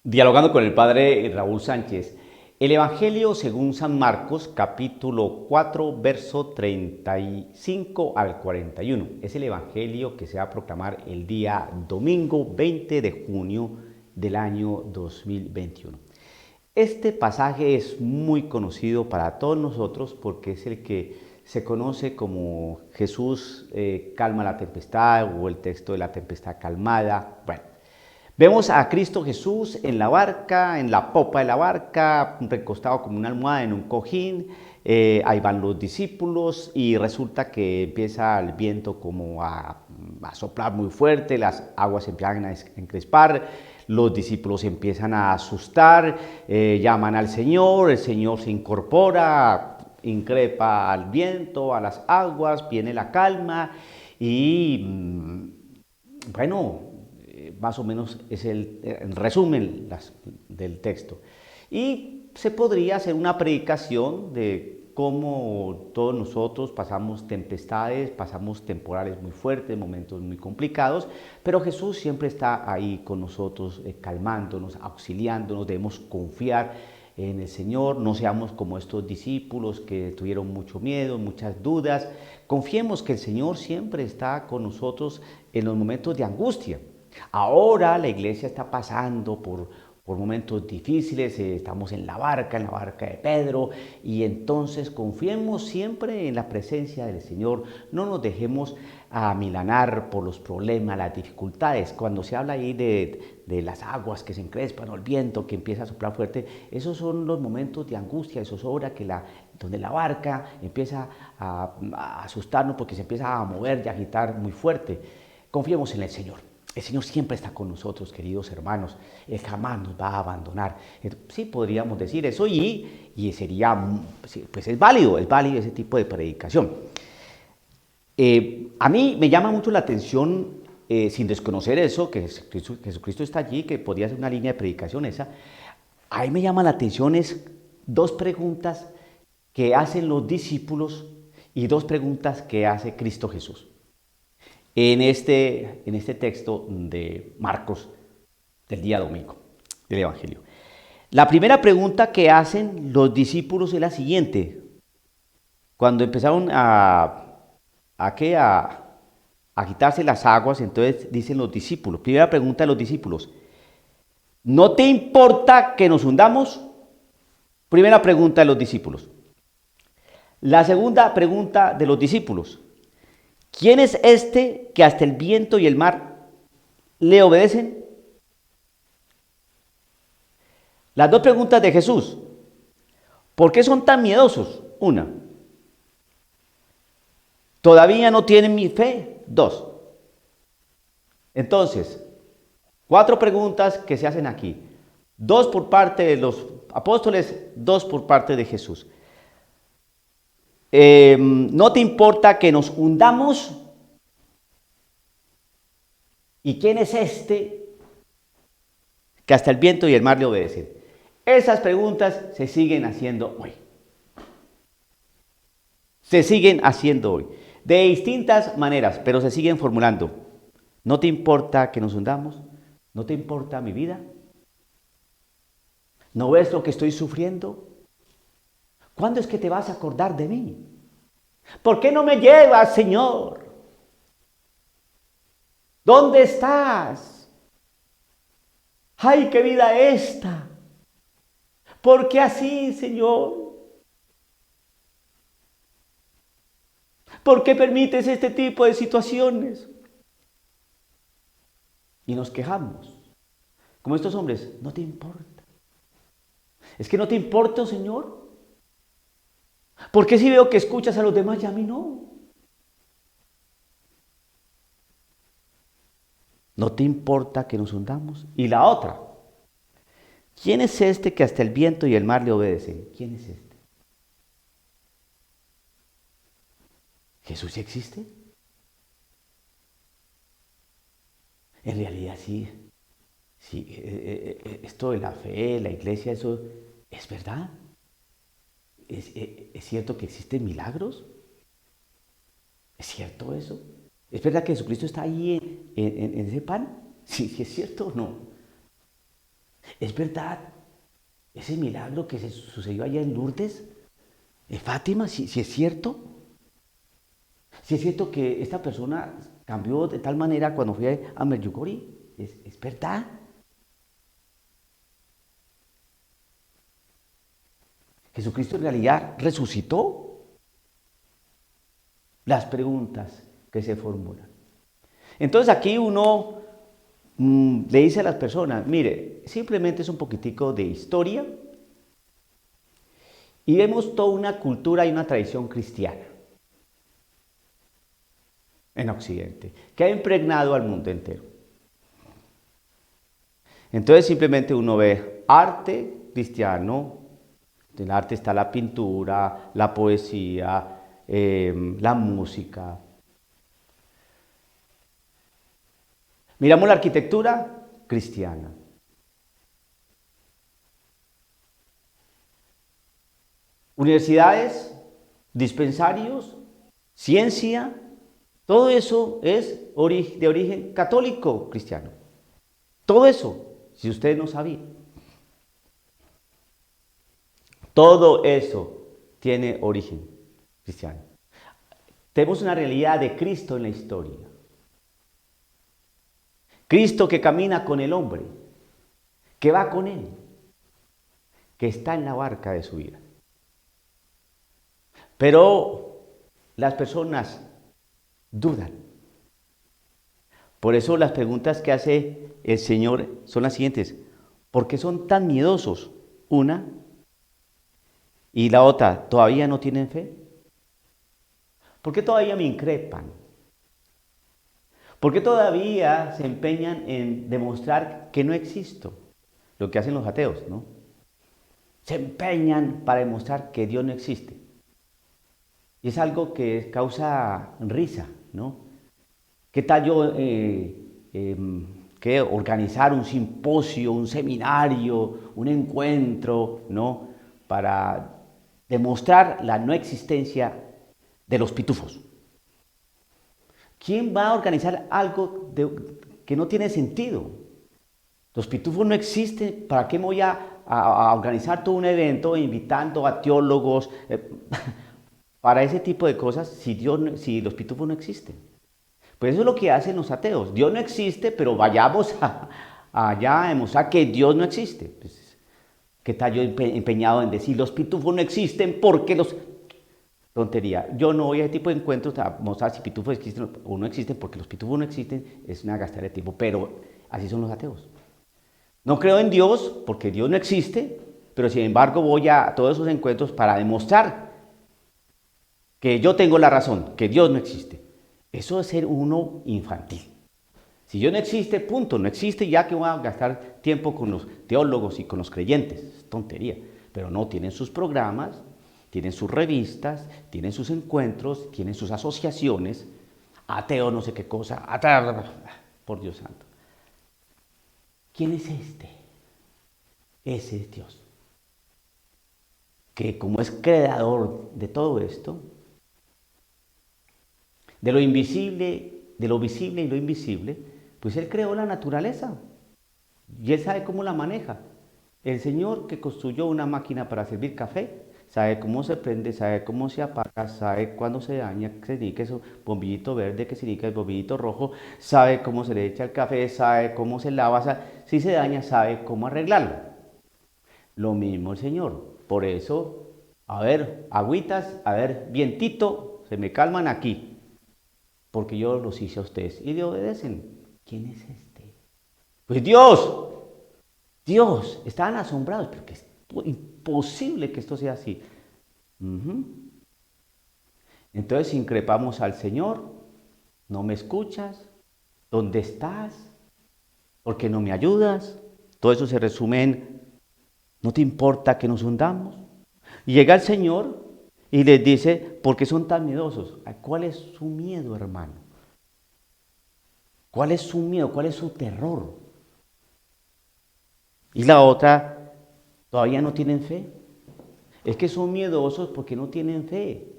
Dialogando con el padre Raúl Sánchez. El Evangelio según San Marcos, capítulo 4, verso 35 al 41. Es el Evangelio que se va a proclamar el día domingo 20 de junio del año 2021. Este pasaje es muy conocido para todos nosotros porque es el que se conoce como Jesús calma la tempestad o el texto de la tempestad calmada. Bueno, vemos a Cristo Jesús en la barca, en la popa de la barca, recostado como una almohada en un cojín. Ahí van los discípulos y resulta que empieza el viento como a soplar muy fuerte, las aguas empiezan a encrespar, los discípulos empiezan a asustar, llaman al Señor, el Señor se incorpora, increpa al viento, a las aguas, viene la calma y bueno, más o menos es el resumen del texto. Y se podría hacer una predicación de cómo todos nosotros pasamos tempestades, pasamos temporales muy fuertes, momentos muy complicados, pero Jesús siempre está ahí con nosotros, calmándonos, auxiliándonos. Debemos confiar en el Señor, no seamos como estos discípulos que tuvieron mucho miedo, muchas dudas. Confiemos que el Señor siempre está con nosotros en los momentos de angustia. Ahora la iglesia está pasando por momentos difíciles, estamos en la barca de Pedro, y entonces confiemos siempre en la presencia del Señor. No nos dejemos amilanar por los problemas, las dificultades. Cuando se habla ahí de las aguas que se encrespan o el viento que empieza a soplar fuerte, esos son los momentos de angustia, esos horas donde la barca empieza a asustarnos porque se empieza a mover y a agitar muy fuerte. Confiemos en el Señor. El Señor siempre está con nosotros, queridos hermanos. Él jamás nos va a abandonar. Sí, podríamos decir eso y sería, pues es válido ese tipo de predicación. A mí me llama mucho la atención, sin desconocer eso, que Jesucristo está allí, que podría ser una línea de predicación esa. A mí me llama la atención es dos preguntas que hacen los discípulos y dos preguntas que hace Cristo Jesús en este texto de Marcos del día domingo, del Evangelio. La primera pregunta que hacen los discípulos es la siguiente. Cuando empezaron a agitarse las aguas, entonces dicen los discípulos, primera pregunta de los discípulos, ¿no te importa que nos hundamos? Primera pregunta de los discípulos. La segunda pregunta de los discípulos, ¿quién es este que hasta el viento y el mar le obedecen? Las dos preguntas de Jesús. ¿Por qué son tan miedosos? Una. ¿Todavía no tienen mi fe? Dos. Entonces, cuatro preguntas que se hacen aquí. Dos por parte de los apóstoles, dos por parte de Jesús. ¿No te importa que nos hundamos? ¿Y quién es este que hasta el viento y el mar le obedecen? Esas preguntas se siguen haciendo hoy. Se siguen haciendo hoy. De distintas maneras, pero se siguen formulando. ¿No te importa que nos hundamos? ¿No te importa mi vida? ¿No ves lo que estoy sufriendo? ¿Cuándo es que te vas a acordar de mí? ¿Por qué no me llevas, Señor? ¿Dónde estás? ¡Ay, qué vida esta! ¿Por qué así, Señor? ¿Por qué permites este tipo de situaciones? Y nos quejamos. Como estos hombres, no te importa. ¿Es que no te importa, Señor? ¿Por qué si veo que escuchas a los demás y a mí no? ¿No te importa que nos hundamos? Y la otra, ¿quién es este que hasta el viento y el mar le obedecen? ¿Quién es este? ¿Jesús sí existe? En realidad sí. Sí, esto de la fe, la iglesia, eso es verdad. ¿Es cierto que existen milagros? ¿Es cierto eso? ¿Es verdad que Jesucristo está ahí en ese pan? Sí, sí es cierto o no. ¿Es verdad ese milagro que se sucedió allá en Lourdes? ¿En Fátima? Si es cierto. Si es cierto que esta persona cambió de tal manera cuando fue a Medjugorje. ¿Es verdad? ¿Jesucristo en realidad resucitó? Las preguntas que se formulan. Entonces aquí uno le dice a las personas, mire, simplemente es un poquitico de historia y vemos toda una cultura y una tradición cristiana en Occidente que ha impregnado al mundo entero. Entonces simplemente uno ve arte cristiano, en el arte está la pintura, la poesía, la música. Miramos la arquitectura cristiana. Universidades, dispensarios, ciencia, todo eso es de origen católico cristiano. Todo eso, si usted no sabía. Todo eso tiene origen cristiano. Tenemos una realidad de Cristo en la historia. Cristo que camina con el hombre, que va con él, que está en la barca de su vida. Pero las personas dudan. Por eso las preguntas que hace el Señor son las siguientes. ¿Por qué son tan miedosos? Una. Y la otra, ¿todavía no tienen fe? ¿Por qué todavía me increpan? ¿Por qué todavía se empeñan en demostrar que no existo? Lo que hacen los ateos, ¿no? Se empeñan para demostrar que Dios no existe. Y es algo que causa risa, ¿no? ¿Qué tal yo que organizar un simposio, un seminario, un encuentro, ¿no? Para demostrar la no existencia de los pitufos? ¿Quién va a organizar algo que no tiene sentido? Los pitufos no existen. ¿Para qué me voy a organizar todo un evento invitando a teólogos para ese tipo de cosas si los pitufos no existen? Pues eso es lo que hacen los ateos. Dios no existe, pero vayamos allá a demostrar que Dios no existe. Pues, ¿qué tal yo empeñado en decir los pitufos no existen porque los... Tontería. Yo no voy a ese tipo de encuentros a mostrar si pitufos existen o no existen, porque los pitufos no existen, es una gastada de tiempo, pero así son los ateos. No creo en Dios, porque Dios no existe, pero sin embargo voy a todos esos encuentros para demostrar que yo tengo la razón, que Dios no existe. Eso es ser uno infantil. Si Dios no existe, punto, no existe, ya que voy a gastar tiempo con los teólogos y con los creyentes, es tontería, pero no tienen sus programas, tienen sus revistas, tienen sus encuentros, tienen sus asociaciones, ateo no sé qué cosa, ateo, por Dios santo. ¿Quién es este? Ese es Dios, que como es creador de todo esto, de lo invisible, de lo visible y lo invisible, pues Él creó la naturaleza y Él sabe cómo la maneja. El Señor que construyó una máquina para servir café, sabe cómo se prende, sabe cómo se apaga, sabe cuándo se daña, que se indica ese bombillito verde, que se indica el bombillito rojo, sabe cómo se le echa el café, sabe cómo se lava, si se daña, sabe cómo arreglarlo. Lo mismo el Señor. Por eso, a ver, agüitas, a ver, vientito, se me calman aquí, porque yo los hice a ustedes y le obedecen. ¿Quién es este? Pues Dios. Dios, estaban asombrados, porque es imposible que esto sea así. Entonces increpamos al Señor, no me escuchas, ¿dónde estás? ¿Por qué no me ayudas? Todo eso se resume en, ¿no te importa que nos hundamos? Y llega el Señor y les dice, ¿por qué son tan miedosos? ¿Cuál es su miedo, hermano? ¿Cuál es su miedo? ¿Cuál es su terror? Y la otra, ¿todavía no tienen fe? Es que son miedosos porque no tienen fe.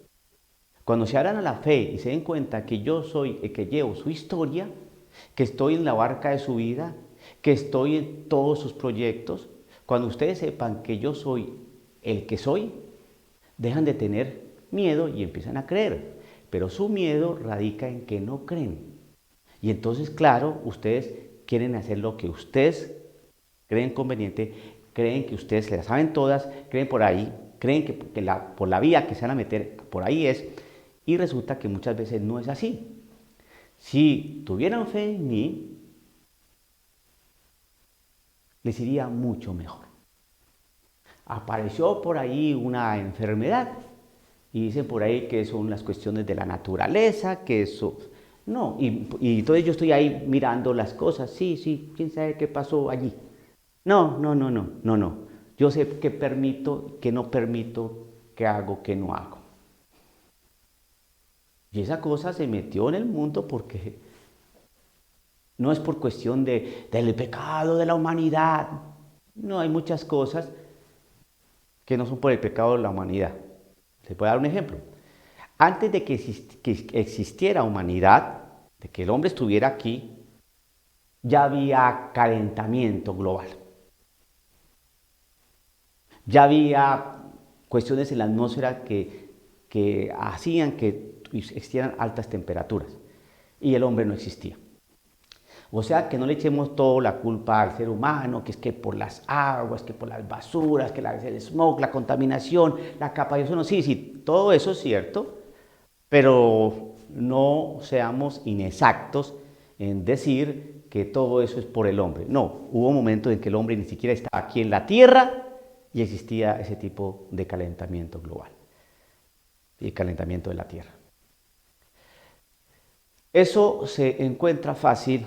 Cuando se abran a la fe y se den cuenta que yo soy el que llevo su historia, que estoy en la barca de su vida, que estoy en todos sus proyectos. Cuando ustedes sepan que yo soy el que soy, dejan de tener miedo y empiezan a creer. Pero su miedo radica en que no creen. Y entonces, claro, ustedes quieren hacer lo que ustedes creen conveniente, creen que ustedes se las saben todas, creen por ahí, creen que por la vía que se van a meter por ahí es, y resulta que muchas veces no es así. Si tuvieran fe en mí, les iría mucho mejor. Apareció por ahí una enfermedad y dicen por ahí que son las cuestiones de la naturaleza, que eso... No, y entonces yo estoy ahí mirando las cosas, sí, quién sabe qué pasó allí. No. Yo sé qué permito, qué no permito, qué hago, qué no hago. Y esa cosa se metió en el mundo porque no es por cuestión del pecado de la humanidad. No, hay muchas cosas que no son por el pecado de la humanidad. Se puede dar un ejemplo. Antes de que existiera humanidad, de que el hombre estuviera aquí, ya había calentamiento global. Ya había cuestiones en la atmósfera que hacían que existieran altas temperaturas y el hombre no existía. O sea, que no le echemos toda la culpa al ser humano, que es que por las aguas, que por las basuras, que el smog, la contaminación, la capa de ozono. Sí, todo eso es cierto, pero no seamos inexactos en decir que todo eso es por el hombre. No, hubo momentos en que el hombre ni siquiera estaba aquí en la Tierra y existía ese tipo de calentamiento global y calentamiento de la Tierra. Eso se encuentra fácil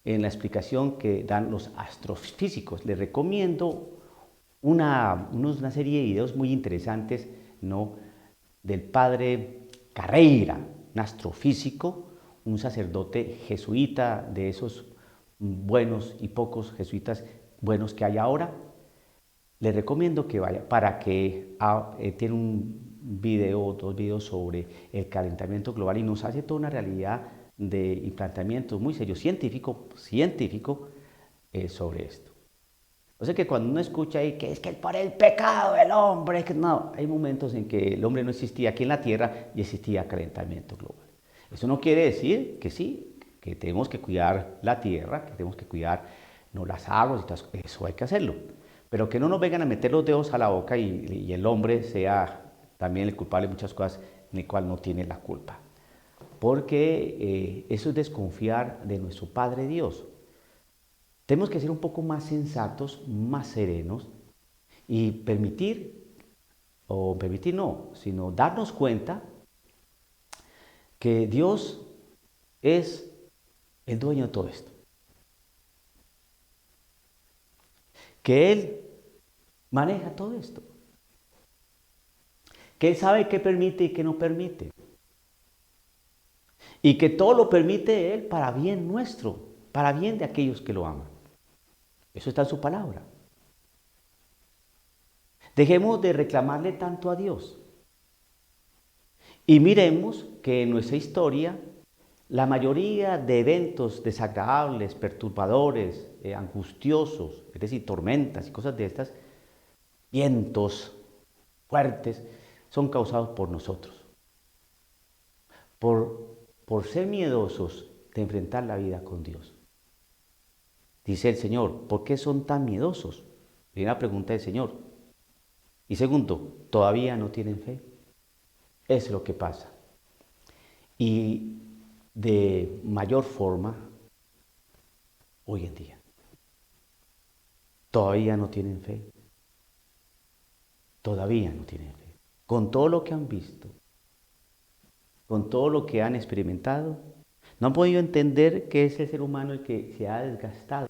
en la explicación que dan los astrofísicos. Les recomiendo una serie de videos muy interesantes, ¿no?, del padre Carreira, un astrofísico, un sacerdote jesuita, de esos buenos y pocos jesuitas buenos que hay ahora. Les recomiendo que vaya para que tiene un video, 2 videos sobre el calentamiento global y nos hace toda una realidad de implantamiento muy serio, científico sobre esto. O sea que cuando uno escucha ahí que es que por el pecado del hombre, que no, hay momentos en que el hombre no existía aquí en la tierra y existía calentamiento global. Eso no quiere decir que sí, que tenemos que cuidar la tierra, que tenemos que cuidar, no, las aguas y todo eso hay que hacerlo. Pero que no nos vengan a meter los dedos a la boca y el hombre sea también el culpable de muchas cosas en el cual no tiene la culpa. Porque eso es desconfiar de nuestro Padre Dios. Tenemos que ser un poco más sensatos, más serenos y permitir no, sino darnos cuenta que Dios es el dueño de todo esto. Que Él maneja todo esto. Que Él sabe qué permite y qué no permite. Y que todo lo permite Él para bien nuestro, para bien de aquellos que lo aman. Eso está en su palabra. Dejemos de reclamarle tanto a Dios. Y miremos que en nuestra historia la mayoría de eventos desagradables, perturbadores, angustiosos, es decir, tormentas y cosas de estas, vientos fuertes, son causados por nosotros. Por ser miedosos de enfrentar la vida con Dios. Dice el Señor, ¿por qué son tan miedosos? Primera pregunta del Señor. Y segundo, ¿todavía no tienen fe? Es lo que pasa. Y de mayor forma, hoy en día. Todavía no tienen fe. Todavía no tienen fe. Con todo lo que han visto, con todo lo que han experimentado, no han podido entender que es el ser humano el que se ha desgastado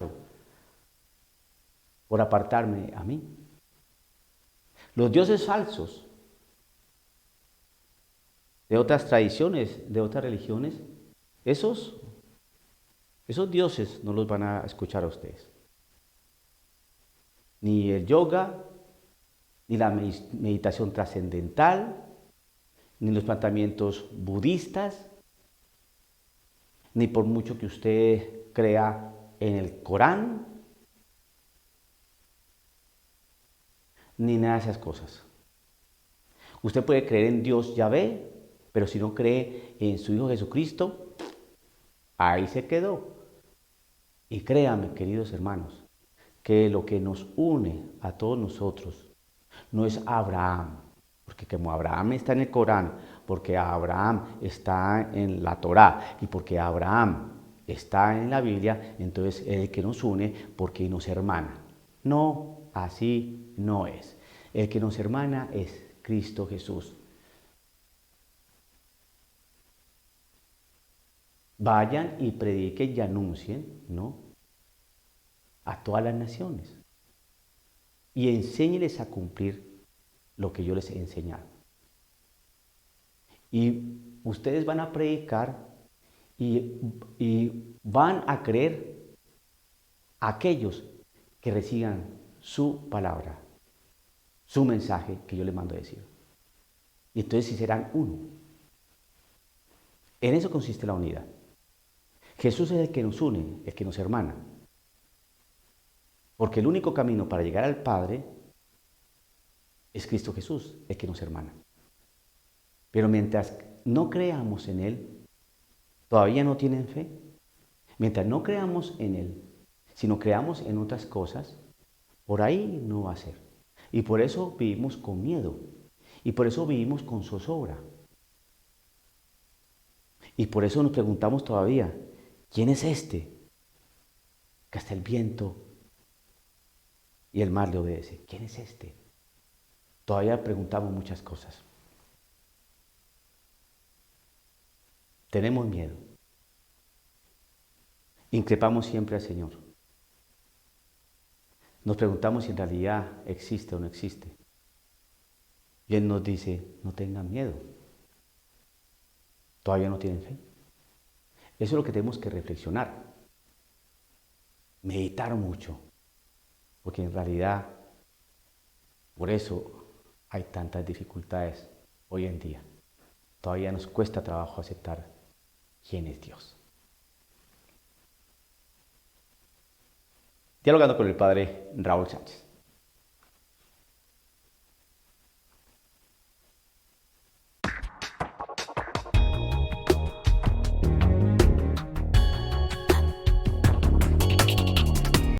por apartarme a mí. Los dioses falsos de otras tradiciones, de otras religiones, esos dioses no los van a escuchar a ustedes. Ni el yoga, ni la meditación trascendental, ni los planteamientos budistas, ni por mucho que usted crea en el Corán ni nada de esas cosas. Usted puede creer en Dios Yahvé, pero si no cree en su Hijo Jesucristo, ahí se quedó. Y créame, queridos hermanos, que lo que nos une a todos nosotros no es Abraham, porque como Abraham está en el Corán, porque Abraham está en la Torá y porque Abraham está en la Biblia, entonces es el que nos une porque nos hermana. No, así no es. El que nos hermana es Cristo Jesús. Vayan y prediquen y anuncien, ¿no?, a todas las naciones y enséñeles a cumplir lo que yo les he enseñado. Y ustedes van a predicar y van a creer a aquellos que reciban su palabra, su mensaje que yo les mando a decir. Y entonces sí serán uno. En eso consiste la unidad. Jesús es el que nos une, el que nos hermana. Porque el único camino para llegar al Padre es Cristo Jesús, el que nos hermana. Pero mientras no creamos en Él, todavía no tienen fe. Mientras no creamos en Él, sino creamos en otras cosas, por ahí no va a ser. Y por eso vivimos con miedo. Y por eso vivimos con zozobra. Y por eso nos preguntamos todavía, ¿quién es este? Que hasta el viento y el mar le obedece. ¿Quién es este? Todavía preguntamos muchas cosas. Tenemos miedo. Increpamos siempre al Señor. Nos preguntamos si en realidad existe o no existe. Y Él nos dice, no tengan miedo. Todavía no tienen fe. Eso es lo que tenemos que reflexionar. Meditar mucho. Porque en realidad, por eso hay tantas dificultades hoy en día. Todavía nos cuesta trabajo aceptar quién es Dios. Dialogando con el padre Raúl Sánchez.